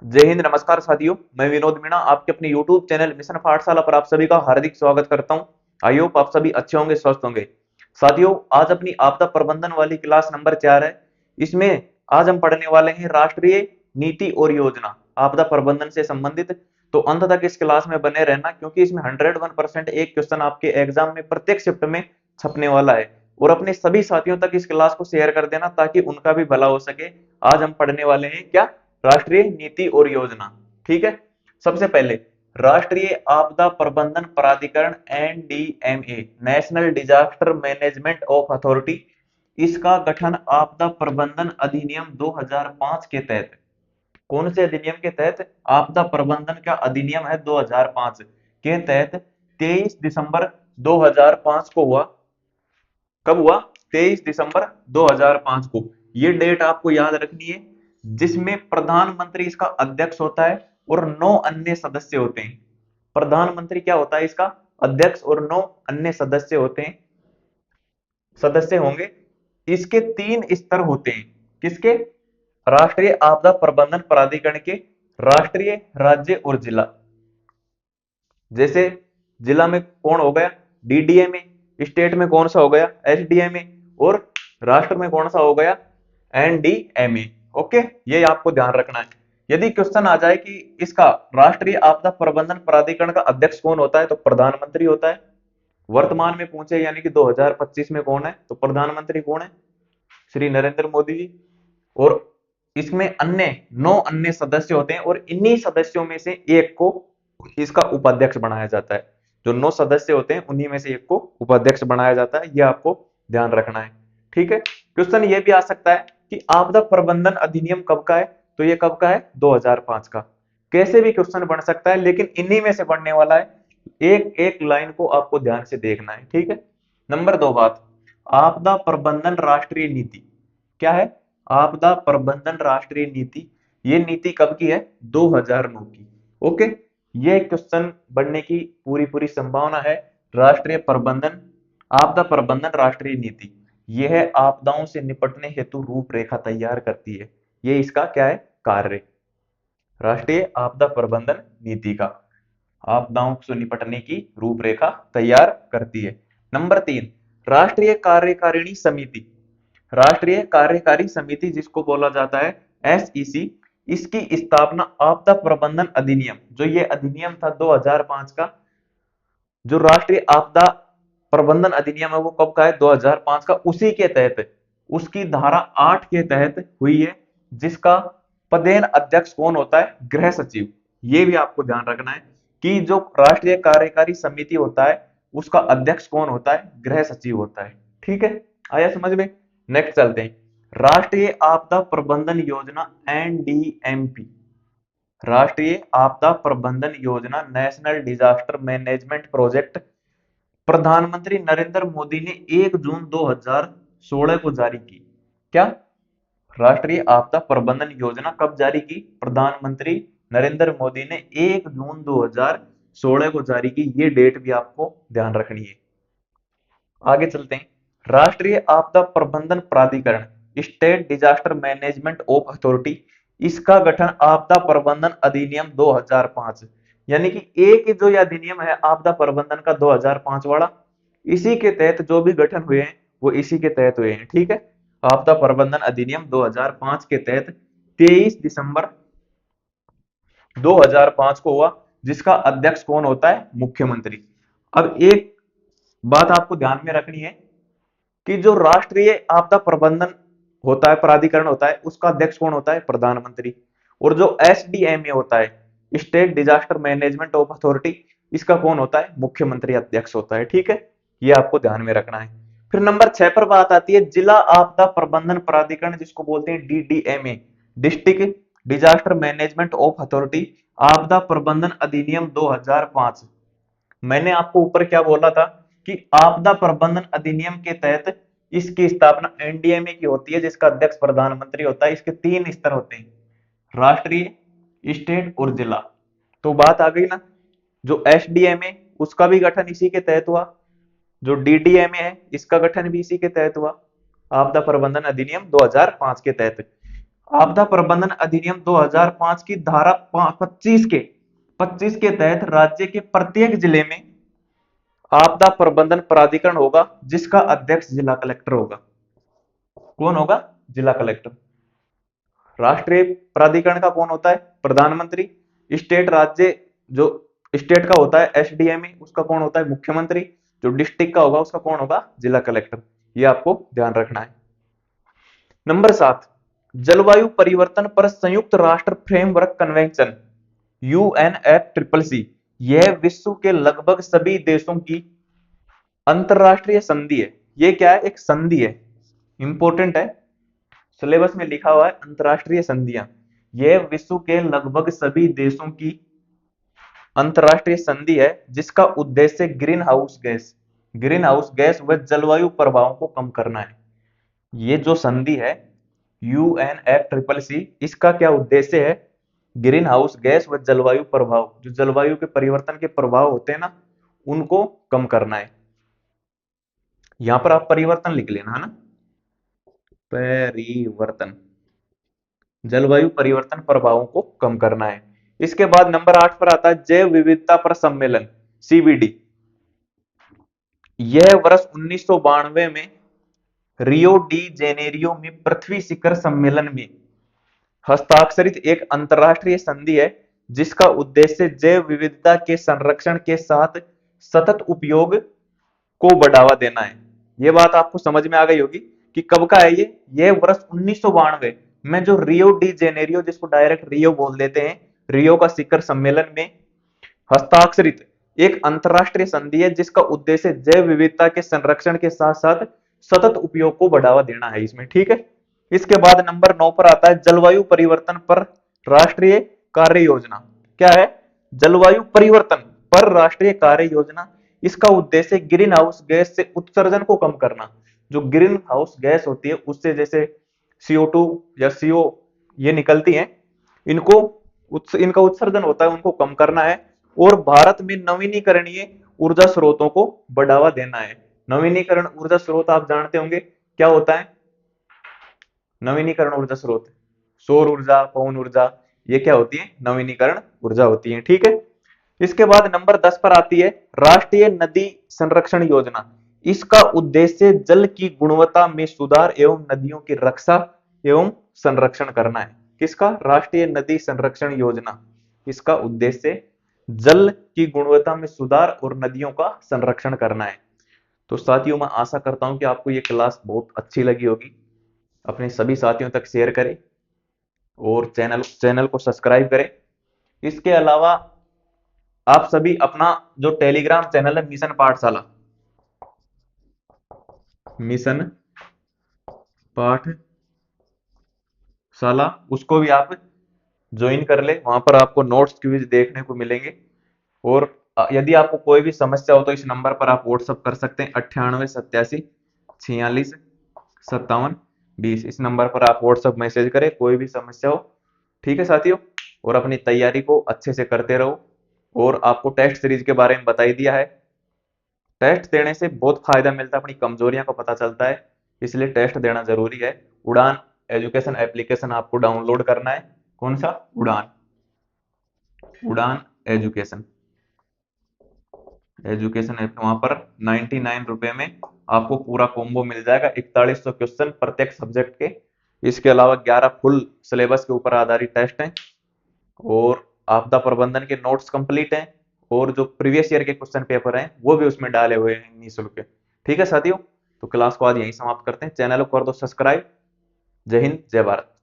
जय हिंद। नमस्कार साथियों, मैं विनोद मीणा आपके अपने YouTube चैनल मिशन पाठशाला पर आप सभी का हार्दिक स्वागत करता हूं। आई होप आप सभी अच्छे होंगे, स्वस्थ होंगे। साथियों, आज अपनी आपदा प्रबंधन वाली क्लास नंबर 4 है। इसमें आज हम पढ़ने वाले हैं राष्ट्रीय नीति और योजना आपदा प्रबंधन से संबंधित। तो अंत तक इस क्लास में बने रहना, क्योंकि इसमें 101% एक क्वेश्चन आपके एग्जाम में प्रत्येक शिफ्ट में छपने वाला है। और अपने सभी साथियों तक इस क्लास को शेयर कर देना ताकि उनका भी भला हो सके। आज हम पढ़ने वाले हैं क्या? राष्ट्रीय नीति और योजना। ठीक है। सबसे पहले राष्ट्रीय आपदा प्रबंधन प्राधिकरण NDMA, national disaster management of authority, इसका गठन आपदा प्रबंधन अधिनियम 2005 के तहत। कौन से अधिनियम के तहत? आपदा प्रबंधन का अधिनियम है 2005 के तहत 23 दिसंबर 2005 को हुआ। कब हुआ? 23 दिसंबर 2005 को। ये डेट आपको याद रखनी है, जिसमें प्रधानमंत्री इसका अध्यक्ष होता है और 9 अन्य सदस्य होते हैं। प्रधानमंत्री क्या होता है? इसका अध्यक्ष, और 9 अन्य सदस्य होते हैं, सदस्य होंगे। इसके 3 स्तर होते हैं। किसके? राष्ट्रीय आपदा प्रबंधन प्राधिकरण के। राष्ट्रीय, राज्य और जिला। जैसे जिला में कौन हो गया? डीडीएमए। स्टेट में कौन सा हो गया? एसडीएमए। और राष्ट्र में कौन सा हो गया? एनडीएमए। ओके, ये आपको ध्यान रखना है। यदि क्वेश्चन आ जाए कि इसका राष्ट्रीय आपदा प्रबंधन प्राधिकरण का अध्यक्ष कौन होता है, तो प्रधानमंत्री होता है। वर्तमान में पूछे यानी कि 2025 में कौन है, तो प्रधानमंत्री कौन है? श्री नरेंद्र मोदी जी। और इसमें अन्य 9 अन्य सदस्य होते हैं, और इन्हीं सदस्यों में से एक को इसका उपाध्यक्ष बनाया जाता है। जो 9 सदस्य होते हैं उन्हीं में से एक को उपाध्यक्ष बनाया जाता है। यह आपको ध्यान रखना है। ठीक है। क्वेश्चन ये भी आ सकता है कि आपदा प्रबंधन अधिनियम कब का है, तो ये कब का है? 2005 का। कैसे भी क्वेश्चन बन सकता है, लेकिन इन्हीं में से बनने वाला है। एक एक लाइन को आपको ध्यान से देखना है। ठीक है। नंबर 2 बात, आपदा प्रबंधन राष्ट्रीय नीति क्या है? आपदा प्रबंधन राष्ट्रीय नीति। ये नीति कब की है? 2009 की। ओके। ये क्वेश्चन बनने की पूरी पूरी संभावना है। राष्ट्रीय प्रबंधन, आपदा प्रबंधन राष्ट्रीय नीति, यह आपदाओं से निपटने हेतु रूपरेखा तैयार करती है। ये इसका क्या है? कार्य। राष्ट्रीय आपदा प्रबंधन नीति का आपदाओं से निपटने की रूपरेखा तैयार करती है। नंबर 3, राष्ट्रीय कार्यकारिणी समिति। राष्ट्रीय कार्यकारी समिति जिसको बोला जाता है एसईसी, इसकी स्थापना आपदा प्रबंधन अधिनियम, जो ये अधिनियम था 2005 का, जो राष्ट्रीय आपदा प्रबंधन अधिनियम है वो कब का है? 2005 का। उसी के तहत, उसकी धारा 8 के तहत हुई है, जिसका पदेन अध्यक्ष कौन होता है? गृह सचिव। ये भी आपको ध्यान रखना है कि जो राष्ट्रीय कार्यकारी समिति होता है उसका अध्यक्ष कौन होता है? गृह सचिव होता है। ठीक है, आया समझ में? नेक्स्ट चलते हैं। राष्ट्रीय आपदा प्रबंधन योजना एनडीएमपी, राष्ट्रीय आपदा प्रबंधन योजना, नेशनल डिजास्टर मैनेजमेंट प्रोजेक्ट, प्रधानमंत्री नरेंद्र मोदी ने 1 जून 2016 को जारी की। क्या? राष्ट्रीय आपदा प्रबंधन योजना कब जारी की? प्रधानमंत्री नरेंद्र मोदी ने 1 जून 2016 को जारी की। ये डेट भी आपको ध्यान रखनी है। आगे चलते हैं। राष्ट्रीय आपदा प्रबंधन प्राधिकरण, state disaster management of authority, इसका गठन आपदा प्रबंधन अधिनियम 2005, यानी कि एक ही जो यह अधिनियम है आपदा प्रबंधन का 2005 वाला, इसी के तहत जो भी गठन हुए हैं वो इसी के तहत हुए हैं। ठीक है। आपदा प्रबंधन अधिनियम 2005 के तहत 23 दिसंबर 2005 को हुआ, जिसका अध्यक्ष कौन होता है? मुख्यमंत्री। अब एक बात आपको ध्यान में रखनी है कि जो राष्ट्रीय आपदा प्रबंधन होता है, प्राधिकरण होता है, उसका अध्यक्ष कौन होता है? प्रधानमंत्री। और जो एसडीएमए होता है, state disaster management of authority, इसका कौन होता है? मुख्यमंत्री अध्यक्ष होता है। ठीक है, ये आपको ध्यान में रखना है। फिर नंबर 6 पर बात आती है जिला आपदा प्रबंधन प्राधिकरण, जिसको बोलते हैं DDMA, district disaster management of authority, आपदा प्रबंधन अधिनियम 2005। मैंने आपको ऊपर क्या बोला था कि आपदा प्रबंधन अधिनियम के तहत इसकी स्थापना एनडीएमए की होती है, जिसका अध्यक्ष प्रधानमंत्री होता है। इसके 3 स्तर होते हैं, राष्ट्रीय, स्टेट और जिला। तो बात आ गई ना, जो एसडीएमए उसका भी गठन इसी के तहत हुआ, जो डीडीएमए है इसका गठन भी इसी के तहत हुआ, आपदा प्रबंधन अधिनियम 2005 के तहत। आपदा प्रबंधन अधिनियम 2005 की धारा 25 के तहत राज्य के प्रत्येक जिले में आपदा प्रबंधन प्राधिकरण होगा, जिसका अध्यक्ष जिला कलेक्टर होगा। कौन होगा? जिला कलेक्टर। राष्ट्रीय प्राधिकरण का कौन होता है? प्रधानमंत्री। स्टेट राज्य जो स्टेट का होता है एसडीएम, उसका कौन होता है? मुख्यमंत्री। जो डिस्ट्रिक्ट का होगा उसका कौन होगा? जिला कलेक्टर। ये आपको ध्यान रखना है। नंबर 7, जलवायु परिवर्तन पर संयुक्त राष्ट्र फ्रेमवर्क कन्वेंशन UNFCCC, यह विश्व के लगभग सभी देशों की अंतरराष्ट्रीय संधि है। ये क्या है? एक संधि है, इंपॉर्टेंट है, सिलेबस में लिखा हुआ है अंतरराष्ट्रीय संधियां। यह विश्व के लगभग सभी देशों की अंतरराष्ट्रीय संधि है, जिसका उद्देश्य ग्रीन हाउस गैस व जलवायु प्रभावों को कम करना है। ये जो संधि है UNFCCC, इसका क्या उद्देश्य है? ग्रीन हाउस गैस व जलवायु प्रभाव, जो जलवायु के परिवर्तन के प्रभाव होते हैं ना, उनको कम करना है। यहां पर आप परिवर्तन लिख लेना है ना, परिवर्तन, जलवायु परिवर्तन प्रभावों को कम करना है। इसके बाद नंबर 8 पर आता है जैव विविधता पर सम्मेलन CBD। यह वर्ष 1992 में रियो डी जेनेरियो में पृथ्वी शिखर सम्मेलन में हस्ताक्षरित एक अंतरराष्ट्रीय संधि है, जिसका उद्देश्य जैव विविधता के संरक्षण के साथ सतत उपयोग को बढ़ावा देना है। यह बात आपको समझ में आ गई होगी कि कब का है ये वर्ष 1992 में जो रियो डी जेनेरियो, जिसको डायरेक्ट रियो बोल देते हैं, रियो का शिखर सम्मेलन में हस्ताक्षरित एक अंतरराष्ट्रीय संधि है, जिसका उद्देश्य जैव विविधता के संरक्षण के साथ साथ सतत उपयोग को बढ़ावा देना है इसमें। ठीक है। इसके बाद नंबर 9 पर आता है जलवायु परिवर्तन पर राष्ट्रीय कार्य योजना। क्या है? जलवायु परिवर्तन पर राष्ट्रीय कार्य योजना। इसका उद्देश्य ग्रीन हाउस गैस से उत्सर्जन को कम करना। जो ग्रीन हाउस गैस होती है उससे, जैसे CO2 या CO ये निकलती हैं, इनको इनका उत्सर्जन होता है, उनको कम करना है। और भारत में नवीनीकरणीय ऊर्जा स्रोतों को बढ़ावा देना है। नवीनीकरण ऊर्जा स्रोत आप जानते होंगे क्या होता है? नवीनीकरण ऊर्जा स्रोत, सौर ऊर्जा, पवन ऊर्जा, ये क्या होती है? नवीनीकरण ऊर्जा होती है। ठीक है। इसके बाद नंबर 10 पर आती है राष्ट्रीय नदी संरक्षण योजना। इसका उद्देश्य जल की गुणवत्ता में सुधार एवं नदियों की रक्षा एवं संरक्षण करना है। किसका? राष्ट्रीय नदी संरक्षण योजना। इसका उद्देश्य जल की गुणवत्ता में सुधार और नदियों का संरक्षण करना है। तो साथियों, मैं आशा करता हूं कि आपको ये क्लास बहुत अच्छी लगी होगी। अपने सभी साथियों तक शेयर करें और चैनल को सब्सक्राइब करें। इसके अलावा आप सभी अपना जो टेलीग्राम चैनल है मिशन पाठशाला, उसको भी आप ज्वाइन कर ले। वहां पर आपको नोट्स क्विज देखने को मिलेंगे। और यदि आपको कोई भी समस्या हो तो इस नंबर पर आप व्हाट्सअप कर सकते हैं 9887465720। इस नंबर पर आप व्हाट्सअप मैसेज करें कोई भी समस्या हो। ठीक है साथियों, और अपनी तैयारी को अच्छे से करते रहो। और आपको टेस्ट सीरीज के बारे में बता ही दिया है। टेस्ट देने से बहुत फायदा मिलता है, अपनी कमजोरियां को पता चलता है, इसलिए टेस्ट देना जरूरी है। उड़ान एजुकेशन एप्लीकेशन आपको डाउनलोड करना है। कौन सा? उड़ान एजुकेशन ऐप। वहां पर 99 रुपए में आपको पूरा कॉम्बो मिल जाएगा। 4100 क्वेश्चन प्रत्येक सब्जेक्ट के। इसके अलावा 11 फुल सिलेबस के ऊपर आधारित टेस्ट हैं और आपदा प्रबंधन के नोट्स कंप्लीट हैं और जो प्रीवियस ईयर के क्वेश्चन पेपर हैं वो भी उसमें डाले हुए हैं निःशुल्क के। ठीक है साथियों, तो क्लास को आज यहीं समाप्त करते हैं। चैनल को कर दो सब्सक्राइब। जय हिंद, जय भारत।